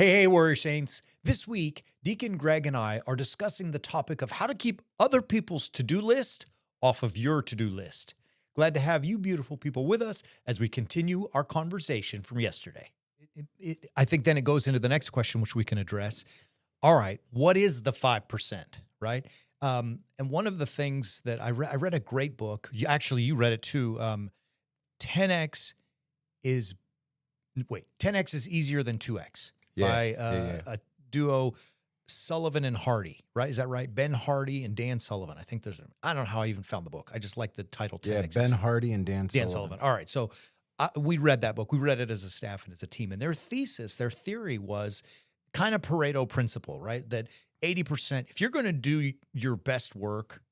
Hey, Warrior Saints. This week, Deacon Greg and I are discussing the topic of how to keep other people's to-do list off of your to-do list. Glad to have you beautiful people with us as we continue our conversation from yesterday. I think then it goes into the next question, which we can address. All right, what is the 5%, right? And one of the things that I read a great book. You read it too. 10x is 10x is easier than 2x. By a duo, Sullivan and Hardy, right? Is that right? Ben Hardy and Dan Sullivan. I think I don't know how I even found the book. I just like the title. 10X. Ben Hardy and Dan Sullivan. All right. So we read that book. We read it as a staff and as a team. And their theory was kind of Pareto principle, right? That 80%, if you're going to do your best work,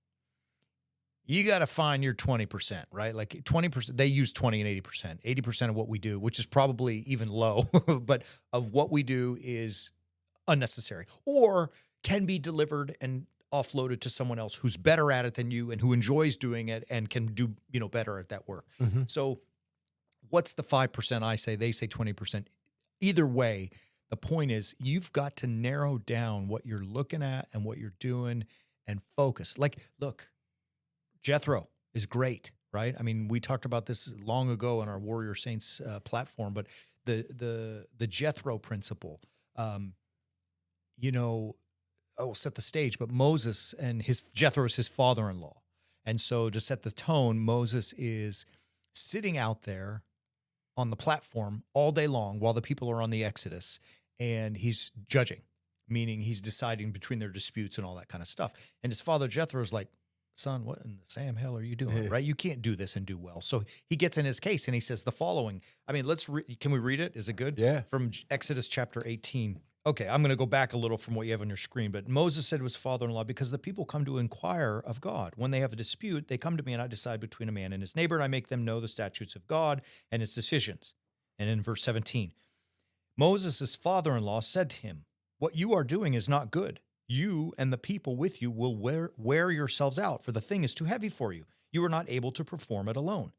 you got to find your 20%, right? Like 20%, they use 20 and 80%. 80% of what we do, which is probably even low, but of what we do is unnecessary or can be delivered and offloaded to someone else who's better at it than you and who enjoys doing it and can do, better at that work. Mm-hmm. So what's the 5%? I say, they say 20%. Either way, the point is you've got to narrow down what you're looking at and what you're doing and focus. Like, look, Jethro is great, right? I mean, we talked about this long ago on our Warrior Saints platform, but the Jethro Principle, I'll set the stage, but Moses and Jethro is his father-in-law. And so to set the tone, Moses is sitting out there on the platform all day long while the people are on the Exodus, and he's judging, meaning he's deciding between their disputes and all that kind of stuff. And his father Jethro is like, son, what in the Sam hell are you doing, right? You can't do this and do well. So he gets in his case and he says the following. I mean, can we read it? Is it good? Yeah. From Exodus chapter 18. Okay, I'm going to go back a little from what you have on your screen. But Moses said to his father-in-law, because the people come to inquire of God. When they have a dispute, they come to me and I decide between a man and his neighbor, and I make them know the statutes of God and his decisions. And in verse 17, Moses' father-in-law said to him, what you are doing is not good. You and the people with you will wear yourselves out, for the thing is too heavy for you. You are not able to perform it alone.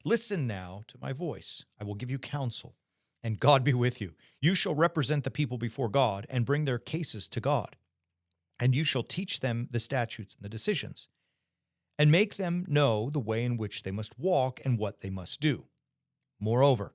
Listen now to my voice. I will give you counsel, and God be with you. You shall represent the people before God and bring their cases to God. And you shall teach them the statutes and the decisions, and make them know the way in which they must walk and what they must do. Moreover,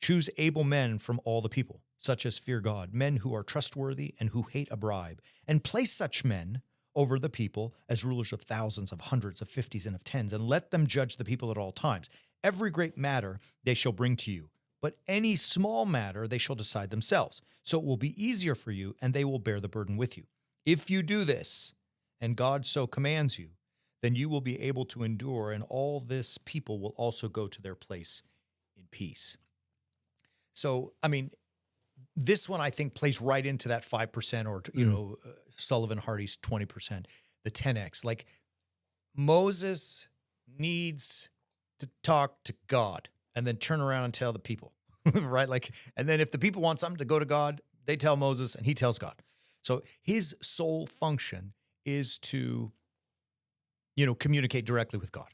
choose able men from all the people, such as fear God, men who are trustworthy and who hate a bribe, and place such men over the people as rulers of thousands, of hundreds, of fifties, and of tens, and let them judge the people at all times. Every great matter they shall bring to you, but any small matter they shall decide themselves. So it will be easier for you, and they will bear the burden with you. If you do this, and God so commands you, then you will be able to endure, and all this people will also go to their place in peace. So, I mean, this one, I think, plays right into that 5% or, Sullivan Hardy's 20%, the 10X. Like, Moses needs to talk to God and then turn around and tell the people, right? Like, and then if the people want something to go to God, they tell Moses and he tells God. So his sole function is to, communicate directly with God.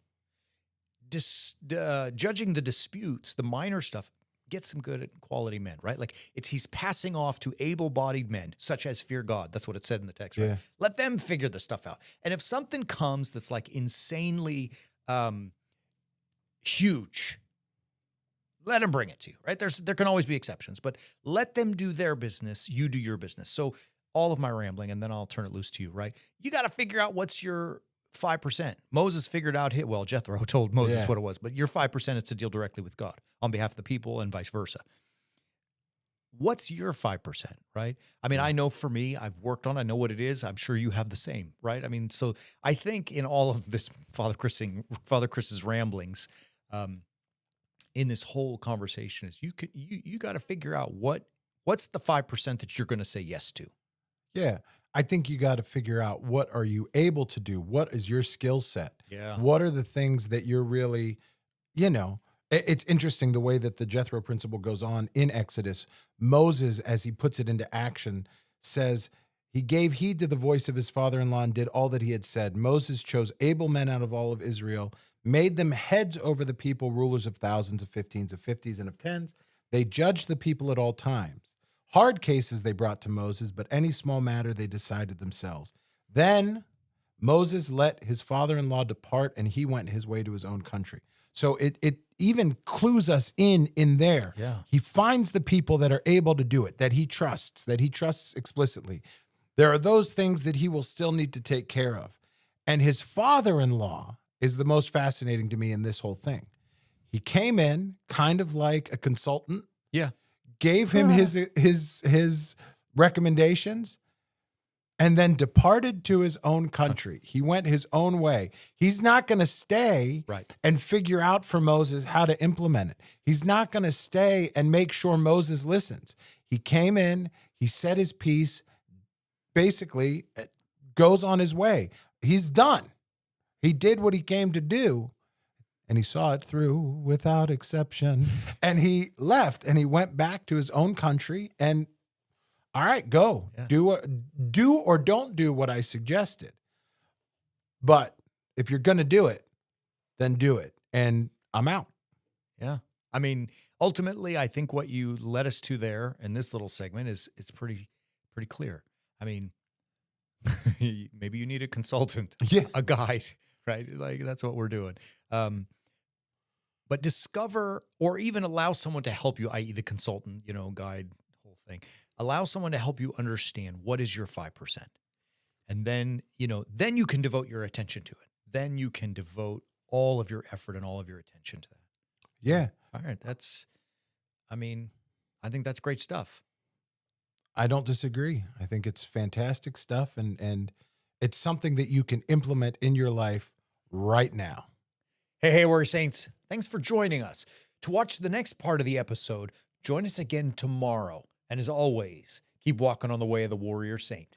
Judging the disputes, the minor stuff, get some good quality men, right? Like he's passing off to able-bodied men, such as fear God. That's what it said in the text, right? Yeah. Let them figure the stuff out. And if something comes that's like insanely huge, let them bring it to you, right? There can always be exceptions, but let them do their business. You do your business. So all of my rambling, and then I'll turn it loose to you, right? You got to figure out what's your 5%. Moses figured out Jethro told Moses what it was, but your 5% is to deal directly with God on behalf of the people and vice versa. What's your 5%, right? I mean, I know for me, I've worked on it. I know what it is. I'm sure you have the same, right? I mean, so I think in all of this Father Chris's ramblings, in this whole conversation is you got to figure out what's the 5% that you're going to say yes to. Yeah. I think you got to figure out what are you able to do? What is your skill set? Yeah. What are the things that you're really, it's interesting the way that the Jethro Principle goes on in Exodus. Moses, as he puts it into action, says he gave heed to the voice of his father-in-law and did all that he had said. Moses chose able men out of all of Israel, made them heads over the people, rulers of thousands, of fifteens, of fifties, and of tens. They judged the people at all times. Hard cases they brought to Moses, but any small matter they decided themselves. Then Moses let his father-in-law depart, and he went his way to his own country. So it even clues us in there. Yeah. He finds the people that are able to do it, that he trusts explicitly. There are those things that he will still need to take care of. And his father-in-law is the most fascinating to me in this whole thing. He came in kind of like a consultant, Yeah. gave him his recommendations, and then departed to his own country. He went his own way. He's not going to stay and figure out for Moses how to implement it. He's not going to stay and make sure Moses listens. He came in, he said his piece, basically goes on his way. He's done. He did what he came to do, and he saw it through without exception. And he left, and he went back to his own country, and all right, go. Yeah. Do or don't do what I suggested. But if you're going to do it, then do it. And I'm out. Yeah. I mean, ultimately, I think what you led us to there in this little segment it's pretty clear. I mean, maybe you need a consultant, a guide, right? Like that's what we're doing. But discover or even allow someone to help you, i.e. the consultant, guide, whole thing. Allow someone to help you understand what is your 5%. And then, then you can devote your attention to it. Then you can devote all of your effort and all of your attention to that. Yeah. All right. I think that's great stuff. I don't disagree. I think it's fantastic stuff. And it's something that you can implement in your life right now. Hey, Warrior Saints. Thanks for joining us. To watch the next part of the episode, join us again tomorrow. And as always, keep walking on the way of the Warrior Saint.